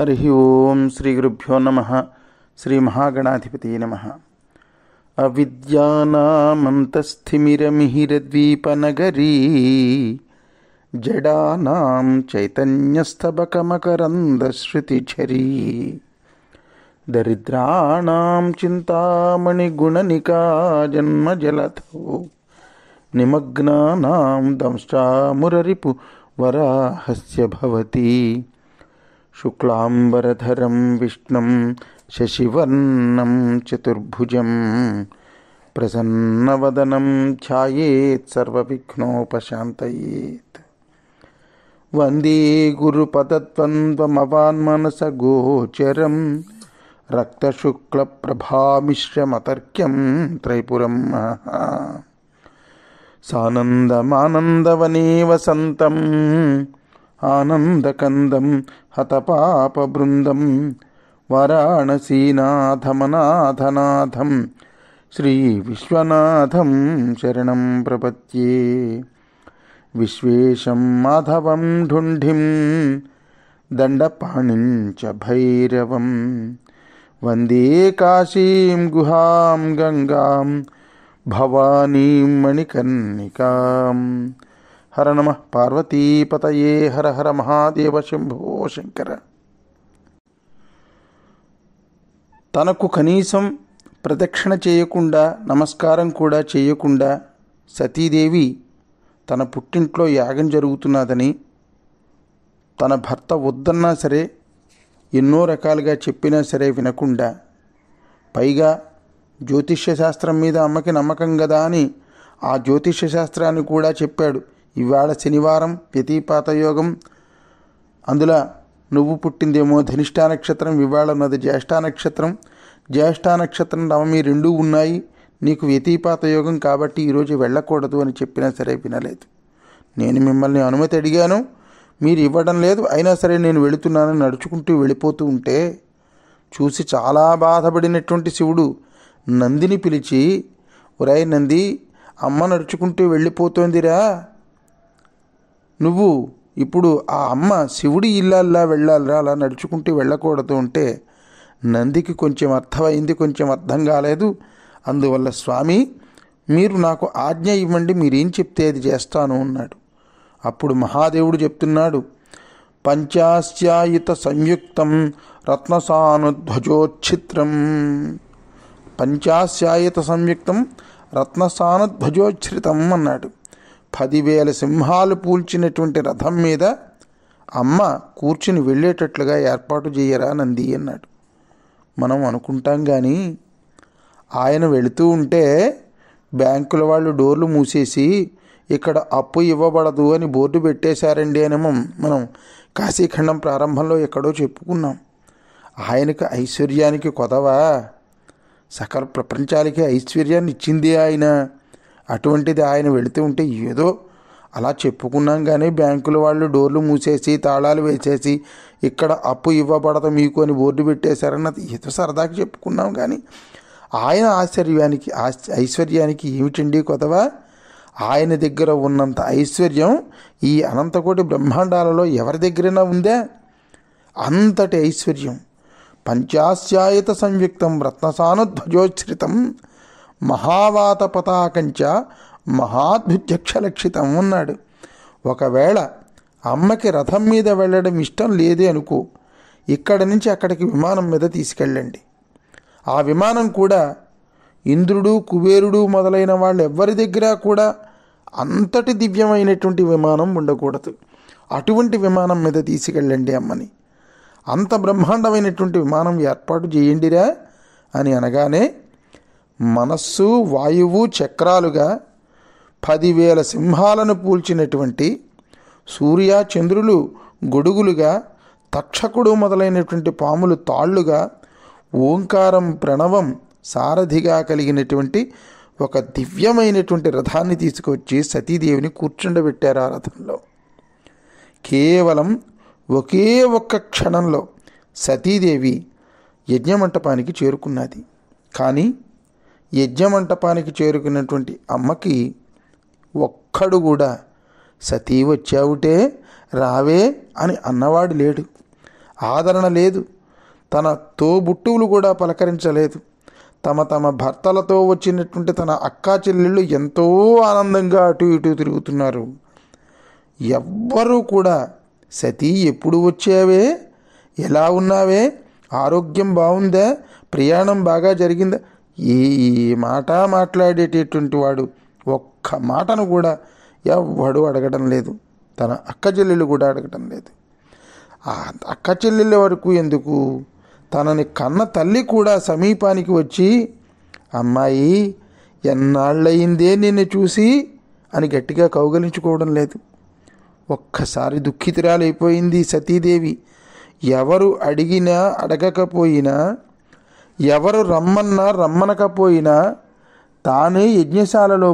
హరి ఓం శ్రీ గురుభ్యో నమః. శ్రీ మహాగణాధిపతి నమః. అవిద్యానామంతస్థిమిరమిహిరద్వీపనగరీ జడానాం చైతన్యస్తబకమకరందశ్రుతిఝరీ దరిద్రాణాం చింతామణిగుణనికా జన్మజలధౌ నిమగ్నానాం దంష్ట్రామురరిపు వరాహస్య భవతి. శుక్లాంబరధరం విష్ణుం శశివర్ణం చతుర్భుజం ప్రసన్నవదనం ధ్యాయేత్ సర్వవిఘ్నోపశాంతయేత్. వందే గురుపదద్వంద్వమవాన్మనసగోచరం రక్తశుక్లప్రభామిశ్రమతర్క్యం త్రైపురం మహా. సానందమానందవనే వసంతం ఆనందకందం హతపాపబృందం వారాణసీనాథమనాథనాథం శ్రీ విశ్వనాథం శరణం ప్రపద్యే. విశ్వేశం మాధవం ఢుంఢిం దండపాణిం చ భైరవం వందే కాశీం గుహాం గంగాం భవానీం మణికర్ణికాం. హర నమః పార్వతీపతయే. హర హర మహాదేవ శంభో శంకర. తనకు కనీసం ప్రదక్షిణ చేయకుండా నమస్కారం కూడా చేయకుండా సతీదేవి తన పుట్టింట్లో యాగం జరుగుతున్నదని తన భర్త వద్దన్నా సరే ఎన్నో రకాలుగా చెప్పినా సరే వినకుండా, పైగా జ్యోతిష్య శాస్త్రం మీద అమ్మకి నమ్మకం కదా అని ఆ జ్యోతిష్య శాస్త్రాన్ని కూడా చెప్పాడు. ఇవాళ శనివారం వ్యతిపాత యోగం, అందులో నువ్వు పుట్టిందేమో ధనిష్టా నక్షత్రం, ఇవాళ ఉన్నది జ్యేష్ఠా నక్షత్రం. జ్యేష్ఠా నక్షత్రం నవమి రెండూ ఉన్నాయి, నీకు వ్యతిపాత యోగం కాబట్టి ఈరోజు వెళ్ళకూడదు అని చెప్పినా సరే వినలేదు. నేను మిమ్మల్ని అనుమతి అడిగాను, మీరు ఇవ్వడం లేదు, అయినా సరే నేను వెళుతున్నానని నడుచుకుంటూ వెళ్ళిపోతూ ఉంటే చూసి చాలా బాధపడినటువంటి శివుడు నందిని పిలిచి, ఒరేయ్ నంది, అమ్మ నడుచుకుంటూ వెళ్ళిపోతోందిరా, నువ్వు ఇప్పుడు ఆ అమ్మ శివుడి ఇల్లాల్లా వెళ్ళాలిరా, అలా నడుచుకుంటూ వెళ్ళకూడదు అంటే నందికి కొంచెం అర్థమైంది, కొంచెం అర్థం కాలేదు. అందువల్ల స్వామి మీరు నాకు ఆజ్ఞ ఇవ్వండి, మీరేం చెప్తే అది చేస్తాను అన్నాడు. అప్పుడు మహాదేవుడు చెప్తున్నాడు, పంచాస్యాయుత సంయుక్తం రత్నసానుధ్వజోచ్ఛిత్రం. పంచాస్యాయుత సంయుక్తం రత్నసానుధ్వజోచ్ఛ్రితం అన్నాడు. 10,000 సింహాలు పూల్చినటువంటి రథం మీద అమ్మ కూర్చుని వెళ్ళేటట్లుగా ఏర్పాటు చేయరా నంది అన్నాడు. మనం అనుకుంటాం కానీ ఆయన వెళుతూ ఉంటే బ్యాంకుల వాళ్ళు డోర్లు మూసేసి ఇక్కడ అప్పు ఇవ్వబడదు అని బోర్డు పెట్టేశారండి అని మనం కాశీఖండం ప్రారంభంలో ఎక్కడో చెప్పుకున్నాం. ఆయనకు ఐశ్వర్యానికి కొదవా? సకల ప్రపంచాలకి ఐశ్వర్యాన్ని ఇచ్చింది ఆయన. అటువంటిది ఆయన వెళుతూ ఉంటే ఏదో అలా చెప్పుకున్నాం కానీ బ్యాంకుల వాళ్ళు డోర్లు మూసేసి తాళాలు వేసేసి ఇక్కడ అప్పు ఇవ్వబడదు మీకు అని బోర్డు పెట్టేశారన్నది ఏదో సరదాకి చెప్పుకున్నాం కానీ ఆయన ఐశ్వర్యానికి ఏమిటండి కొదవా? ఆయన దగ్గర ఉన్నంత ఐశ్వర్యం ఈ అనంతకోటి బ్రహ్మాండాలలో ఎవరి దగ్గరైనా ఉందా? అంతటి ఐశ్వర్యం. పంచాస్యాయత సంయుక్తం రత్నసానుధ్వజోచ్ఛ్రితం మహావాత పతాకంచ మహాద్భుత్యక్షలక్షితం అన్నాడు. ఒకవేళ అమ్మకి రథం మీద వెళ్ళడం ఇష్టం లేదే అనుకో, ఇక్కడి నుంచి అక్కడికి విమానం మీద తీసుకెళ్ళండి. ఆ విమానం కూడా ఇంద్రుడు కుబేరుడు మొదలైన వాళ్ళు ఎవ్వరి దగ్గర కూడా అంతటి దివ్యమైనటువంటి విమానం ఉండకూడదు. అటువంటి విమానం మీద తీసుకెళ్ళండి అమ్మని. అంత బ్రహ్మాండమైనటువంటి విమానం ఏర్పాటు చేయండిరా అని అనగానే మనస్సు వాయువు చక్రాలుగా 10,000 సింహాలను పూల్చినటువంటి సూర్య చంద్రులు గొడుగులుగా, తక్షకుడు మొదలైనటువంటి పాములు తాళ్లుగా, ఓంకారం ప్రణవం సారథిగా కలిగినటువంటి ఒక దివ్యమైనటువంటి రథాన్ని తీసుకొచ్చి సతీదేవిని కూర్చుండబెట్టారు ఆ రథంలో. కేవలం ఒకే ఒక్క క్షణంలో సతీదేవి యజ్ఞమంటపానికి చేరుకున్నది. కానీ యజ్ఞమంటపానికి చేరుకున్నటువంటి అమ్మకి ఒక్కడు కూడా సతీ వచ్చావుటే రావే అని అన్నవాడు లేడు. ఆదరణ లేదు. తన తోబుట్టువులు కూడా పలకరించలేదు. తమ భర్తలతో వచ్చినటువంటి తన అక్కా చెల్లెళ్ళు ఎంతో ఆనందంగా అటు ఇటు తిరుగుతున్నారు. ఎవ్వరూ కూడా సతీ ఎప్పుడు వచ్చావే, ఎలా ఉన్నావే, ఆరోగ్యం బాగుందా, ప్రయాణం బాగా జరిగిందా, ఏ మాట మాట్లాడేటటువంటి వాడు ఒక్క మాటను కూడా ఎవ్వడు అడగడం లేదు. తన అక్క చెల్లెళ్ళు కూడా అడగడం లేదు. ఆ అక్క చెల్లెళ్ళ వరకు ఎందుకు, తనని కన్న తల్లి కూడా సమీపానికి వచ్చి అమ్మాయి ఎన్నాళ్ళయిందే నిన్ను చూసి అని గట్టిగా కౌగలించుకోవడం లేదు. ఒక్కసారి దుఃఖితురాలైపోయింది సతీదేవి. ఎవరు అడిగినా అడగకపోయినా, ఎవరు రమ్మన్నా రమ్మనకపోయినా తానే యజ్ఞశాలలో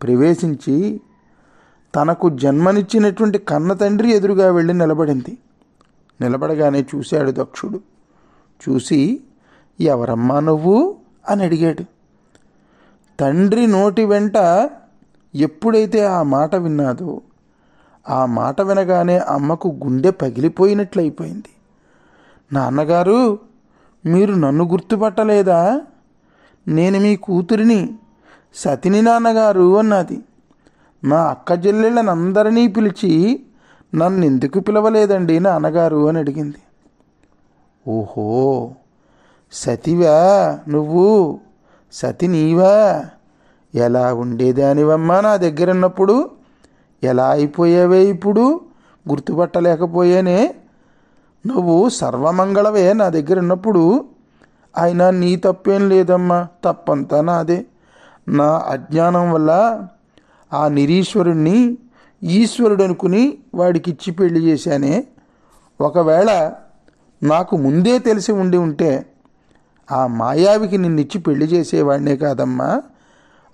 ప్రవేశించి తనకు జన్మనిచ్చినటువంటి కన్న తండ్రి ఎదురుగా వెళ్ళి నిలబడగానే చూశాడు దక్షుడు. చూసి ఎవరమ్మా నువ్వు అని అడిగాడు. తండ్రి నోటి వెంట ఎప్పుడైతే ఆ మాట విన్నాదో, ఆ మాట వినగానే అమ్మకు గుండె పగిలిపోయినట్లయిపోయింది. నాన్నగారు, మీరు నన్ను గుర్తుపట్టలేదా? నేను మీ కూతురిని, సతిని నాన్నగారు అన్నది. మా అక్క చెల్లెళ్ళనందరినీ పిలిచి నన్ను ఎందుకు పిలవలేదండి నాన్నగారు అని అడిగింది. ఓహో, సతివా నువ్వు, సతి నీవా? ఎలా ఉండేదానివమ్మా నా దగ్గర ఉన్నప్పుడు, ఎలా అయిపోయావే ఇప్పుడు, గుర్తుపట్టలేకపోయానే. నువ్వు సర్వమంగళవే నా దగ్గర ఉన్నప్పుడు. అయినా నీ తప్పేం లేదమ్మా, తప్పంతా నాదే. నా అజ్ఞానం వల్ల ఆ నిరీశ్వరుణ్ణి ఈశ్వరుడు అనుకుని వాడికిచ్చి పెళ్లి చేశానే. ఒకవేళ నాకు ముందే తెలిసి ఉంటే ఆ మాయావికి నిన్నిచ్చి పెళ్లి చేసేవాడినే కాదమ్మా.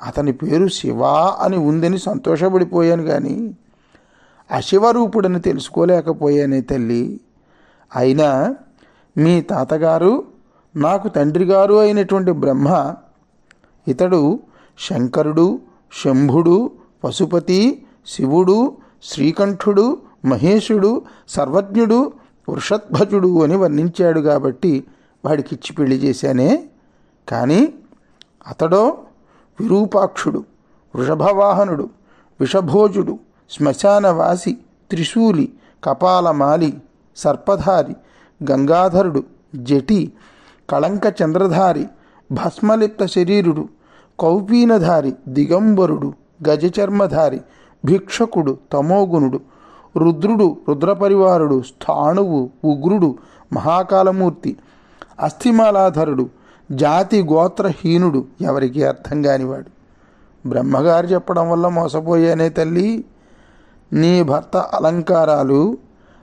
అతని పేరు శివ అని ఉందని సంతోషపడిపోయాను, కానీ అశివరూపుడని తెలుసుకోలేకపోయానే తల్లి. అయినా మీ తాతగారు, నాకు తండ్రి గారు అయినటువంటి బ్రహ్మ, ఇతడు శంకరుడు, శంభుడు, పశుపతి, శివుడు, శ్రీకంఠుడు, మహేశుడు, సర్వజ్ఞుడు, వృషధ్వజుడు అని వర్ణించాడు కాబట్టి వాడికిచ్చి పెళ్లి చేశానే. కానీ అతడో విరూపాక్షుడు, వృషభవాహనుడు, విషభోజుడు, శ్మశానవాసి, త్రిశూలి, కపాలమాలి, సర్పధారి, గంగాధరుడు, జటి, కళంక చంద్రధారి, భస్మలిప్త శరీరుడు, కౌపీనధారి, దిగంబరుడు, గజచర్మధారి, భిక్షకుడు, తమోగుణుడు, రుద్రుడు, రుద్రపరివారుడు, స్థాణువు, ఉగ్రుడు, మహాకాలమూర్తి, అస్థిమాలాధరుడు, జాతి గోత్రహీనుడు, ఎవరికి అర్థం కానివాడు. బ్రహ్మగారు చెప్పడం వల్ల మోసపోయానే తల్లి. నీ భర్త అలంకారాలు,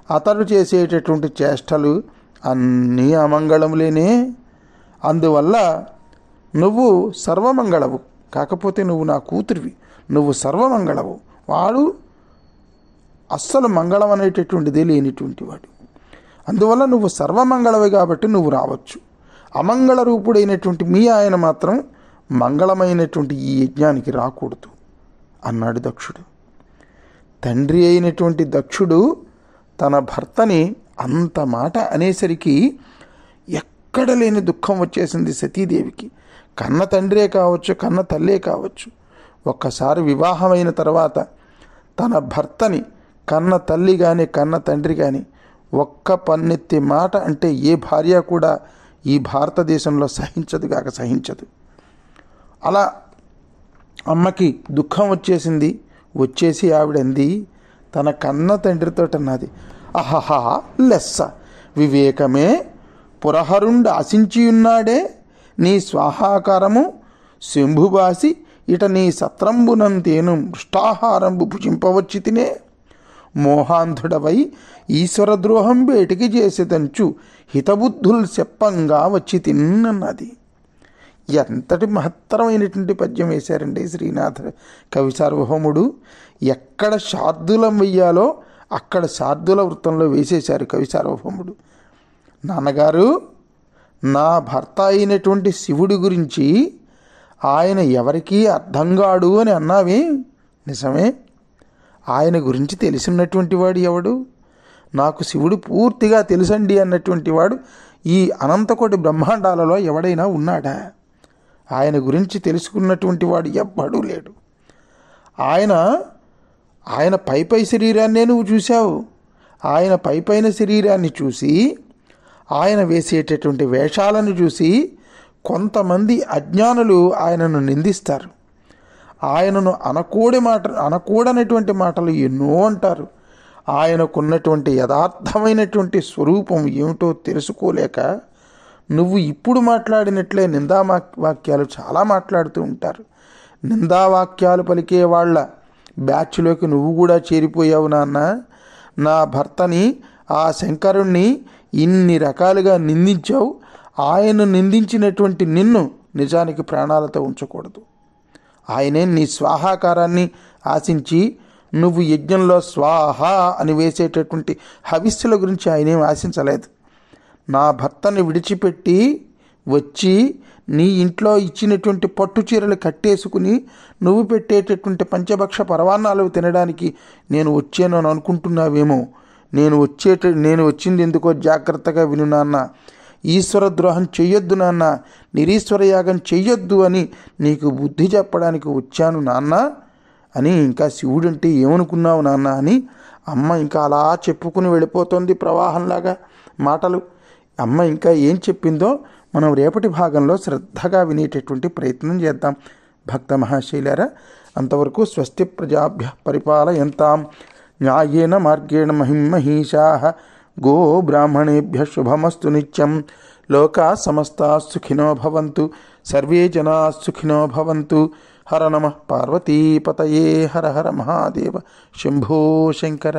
అతడు చేసేటటువంటి చేష్టలు అన్నీ అమంగళములేనే. అందువల్ల నువ్వు సర్వమంగళవు. కాకపోతే నువ్వు నా కూతురివి, నువ్వు సర్వమంగళవు. వాడు అస్సలు మంగళం అనేటటువంటిదే లేనిటువంటి వాడు. అందువల్ల నువ్వు సర్వమంగళవి కాబట్టి నువ్వు రావచ్చు. అమంగళ రూపుడైనటువంటి మీ ఆయన మాత్రం మంగళమైనటువంటి ఈ యజ్ఞానికి రాకూడదు అన్నాడు దక్షుడు. తండ్రి అయినటువంటి దక్షుడు తన భర్తని అంత మాట అనేసరికి ఎక్కడ లేని దుఃఖం వచ్చేసింది సతీదేవికి. కన్న తండ్రే కావచ్చు, కన్న తల్లే కావచ్చు, ఒక్కసారి వివాహమైన తర్వాత తన భర్తని కన్న తల్లి కానీ కన్న తండ్రి కానీ ఒక్క పన్నెత్తి మాట అంటే ఏ భార్య కూడా ఈ భారతదేశంలో సహించదు. అలా అమ్మకి దుఃఖం వచ్చేసి ఆవిడంది తన కన్న తండ్రితో అన్నది, అహహా లెస్స వివేకమే పురహరుండు ఆశించియున్నాడే, నీ స్వాహాకారము శంభుబాసి ఇట నీ సత్రంబునంతేను మృష్టాహారంబు భుజింపవచ్చి తినే, మోహాంధుడవై ఈశ్వరద్రోహం బేటికి చేసేదంచు హితబుద్ధులు చెప్పంగా వచ్చి తిన్నది. ఎంతటి మహత్తరమైనటువంటి పద్యం వేశారండి శ్రీనాథ కవి సార్వభౌముడు. ఎక్కడ శార్దులం వెయ్యాలో అక్కడ శార్దుల వృత్తంలో వేసేశారు కవి సార్వభౌముడు. నాన్నగారు, నా భర్త అయినటువంటి శివుడి గురించి ఆయన ఎవరికీ అర్థంగాడు అని అన్నావే, నిజమే. ఆయన గురించి తెలిసినటువంటి వాడు ఎవడు? నాకు శివుడు పూర్తిగా తెలుసండి అన్నటువంటి వాడు ఈ అనంతకోటి బ్రహ్మాండాలలో ఎవడైనా ఉన్నాడా? ఆయన గురించి తెలుసుకున్నటువంటి వాడు ఎవ్వడూ లేడు. ఆయన పై శరీరాన్నే నువ్వు చూశావు. ఆయన పైన శరీరాన్ని చూసి, ఆయన వేసేటటువంటి వేషాలను చూసి కొంతమంది అజ్ఞానులు ఆయనను నిందిస్తారు. ఆయనను అనకూడనటువంటి మాటలు ఎన్నో అంటారు. ఆయనకున్నటువంటి యథార్థమైనటువంటి స్వరూపం ఏమిటో తెలుసుకోలేక నువ్వు ఇప్పుడు మాట్లాడినట్లే నిందావాక్యాలు చాలా మాట్లాడుతూ ఉంటారు. నిందావాక్యాలు పలికే వాళ్ళ బ్యాచ్లోకి నువ్వు కూడా చేరిపోయావు నాన్న. నా భర్తని, ఆ శంకరుణ్ణి ఇన్ని రకాలుగా నిందించావు. ఆయన నిందించినటువంటి నిన్ను నిజానికి ప్రాణాలతో ఉంచకూడదు. ఆయనే నీ స్వాహాకారాన్ని ఆశించి నువ్వు యజ్ఞంలో స్వాహ అని వేసేటటువంటి హవిస్సుల గురించి ఆయనేం ఆశించలేదు. నా భర్తని విడిచిపెట్టి వచ్చి నీ ఇంట్లో ఇచ్చినటువంటి పట్టు చీరలు కట్టేసుకుని నువ్వు పెట్టేటటువంటి పంచభక్ష పరవాన్నాలు తినడానికి నేను వచ్చాను అని అనుకుంటున్నావేమో. నేను వచ్చింది ఎందుకో జాగ్రత్తగా విను నాన్న. ఈశ్వర ద్రోహం చెయ్యొద్దు నాన్న, నిరీశ్వర యాగం చెయ్యొద్దు అని నీకు బుద్ధి చెప్పడానికి వచ్చాను నాన్న అని. ఇంకా శివుడంటే ఏమనుకున్నావు నాన్న అని అమ్మ ఇంకా అలా చెప్పుకుని వెళ్ళిపోతుంది ప్రవాహంలాగా మాటలు. అమ్మ ఇంకా ఏం చెప్పిందో మనం రేపటి భాగంలో శ్రద్ధగా వినేటటువంటి ప్రయత్నం చేద్దాం భక్త మహాశైలారా. అంతవరకు స్వస్తి ప్రజాభ్య పరిపాలయంతాం న్యాయేన మార్గేణ మహిమహీషాః గో బ్రాహ్మణేభ్య శుభమస్తు నిత్యం. లోకా సమస్తా సుఖినో భవంతు, సర్వే జనా సుఖినో భవంతు. హర నమః పార్వతీపతయే. హర హర మహాదేవ. శంభో శంకర.